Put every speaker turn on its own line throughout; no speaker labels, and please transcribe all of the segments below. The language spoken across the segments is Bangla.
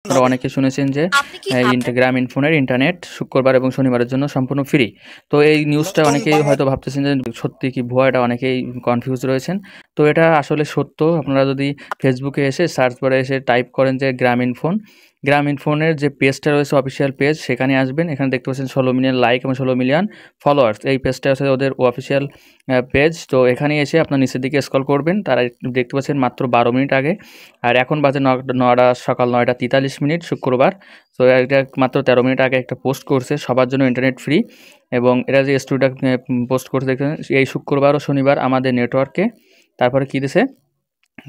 আপনারা অনেকে শুনেছেন যে গ্রামীণ ফোনের ইন্টারনেট শুক্রবার এবং শনিবারের জন্য সম্পূর্ণ ফ্রি। তো এই নিউজটা অনেকেই হয়তো ভাবতেছেন যে সত্যি কি ভুয়া, এটা অনেকেই কনফিউজ রয়েছেন। তো এটা আসলে সত্য। আপনারা যদি ফেসবুকে এসে সার্চ বারে এসে টাইপ করেন যে গ্রামীণ ফোনের যে পেজটা রয়েছে অফিসিয়াল পেজ, সেখানে আসবেন। এখানে দেখতে পাচ্ছেন 16 মিলিয়ন লাইক এবং 16 মিলিয়ন ফলোয়ার্স। এই পেজটা হচ্ছে ওদের অফিসিয়াল পেজ। তো এখানে এসে আপনার নিচের দিকে স্ক্রল করবেন। তারা দেখতে পাচ্ছেন মাত্র 12 মিনিট আগে, আর এখন বাজে সকাল 9টা 43 শুক্রবার। তো এটা মাত্র 13 মিনিট আগে একটা পোস্ট করছে সবার জন্য ইন্টারনেট ফ্রি। এবং এরা যে স্টোরিটা পোস্ট করছে দেখবেন, এই শুক্রবার ও শনিবার আমাদের নেটওয়ার্কে তারপরে কী দিছে,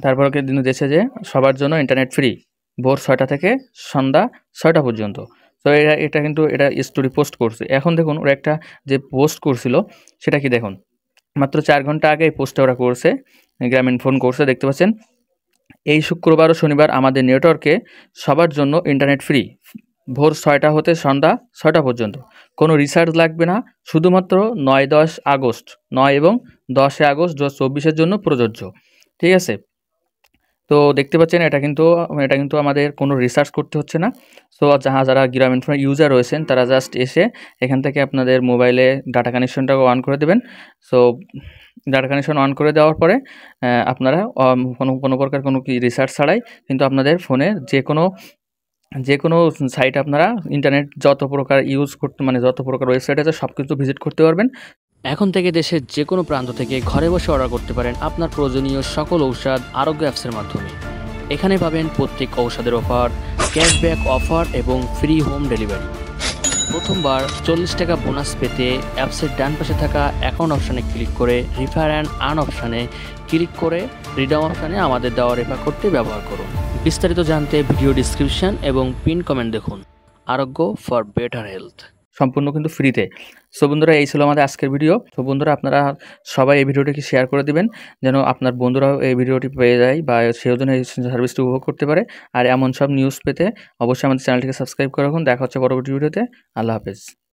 তারপরে কিন্তু দিয়েছে যে সবার জন্য ইন্টারনেট ফ্রি ভোর 6টা থেকে সন্ধ্যা 6টা পর্যন্ত। তো এটা কিন্তু এটা স্টোরি পোস্ট করছে। এখন দেখুন ওরা একটা যে পোস্ট করছিল সেটা কি দেখুন, মাত্র 4 ঘন্টা আগে এই পোস্টটা ওরা করছে, গ্রামীণ ফোন করছে। দেখতে পাচ্ছেন, এই শুক্রবার ও শনিবার আমাদের নেটওয়ার্কে সবার জন্য ইন্টারনেট ফ্রি ভোর 6টা হতে সন্ধ্যা 6টা পর্যন্ত। কোনো রিচার্জ লাগবে না, শুধুমাত্র 9-10 আগস্ট, 9 এবং 10 আগস্ট 2024 জন্য প্রযোজ্য। ঠিক আছে? তো দেখতে পাচ্ছেন এটা কিন্তু আমাদের কোনো রিসার্চ করতে হচ্ছে না। সো যারা গ্রামীণ ফোনের ইউজার রয়েছেন তারা জাস্ট এসে এখান থেকে আপনাদের মোবাইলে ডাটা কানেকশনটাকে অন করে দেবেন। সো ডাটা কানেকশন অন করে দেওয়ার পরে আপনারা কোনো প্রকার কোনো রিসার্চ ছাড়াই কিন্তু আপনাদের ফোনে যে কোনো সাইট আপনারা ইন্টারনেট যত প্রকার ইউজ করতে, মানে যত প্রকার ওয়েবসাইট আছে সব কিছু ভিজিট করতে পারবেন।
এখন থেকে দেশের যে কোনো প্রান্ত থেকে ঘরে বসে অর্ডার করতে পারেন আপনার প্রয়োজনীয় সকল ঔষধ আরোগ্য অ্যাপসের মাধ্যমে। এখানে পাবেন প্রত্যেক ঔষধের অফার, ক্যাশব্যাক অফার এবং ফ্রি হোম ডেলিভারি। প্রথমবার 40 টাকা বোনাস পেতে অ্যাপসের ডান পাশে থাকা অ্যাকাউন্ট অপশানে ক্লিক করে রেফার অ্যান্ড আর্ন অপশানে ক্লিক করে রিডাম অপশানে আমাদের দেওয়া রেফার কোডটি ব্যবহার করুন। বিস্তারিত জানতে ভিডিও ডিসক্রিপশন এবং পিন কমেন্ট দেখুন। আরোগ্য ফর বেটার হেলথ
সম্পূর্ণ কিন্তু ফ্রিতে। সো বন্ধুরা, এই ছিল আমাদের আজকের ভিডিও। তো বন্ধুরা, আপনারা সবাই এই ভিডিওটিকে শেয়ার করে দিবেন যেন আপনার বন্ধুরাও এই ভিডিওটি পেয়ে যায় বা সেও যেন এই সার্ভিসটি উপভোগ করতে পারে। আর এমন সব নিউজ পেতে অবশ্যই আমাদের চ্যানেলটিকে সাবস্ক্রাইব করে রাখুন। দেখা হচ্ছে পরবর্তী ভিডিওতে। আল্লাহ হাফেজ।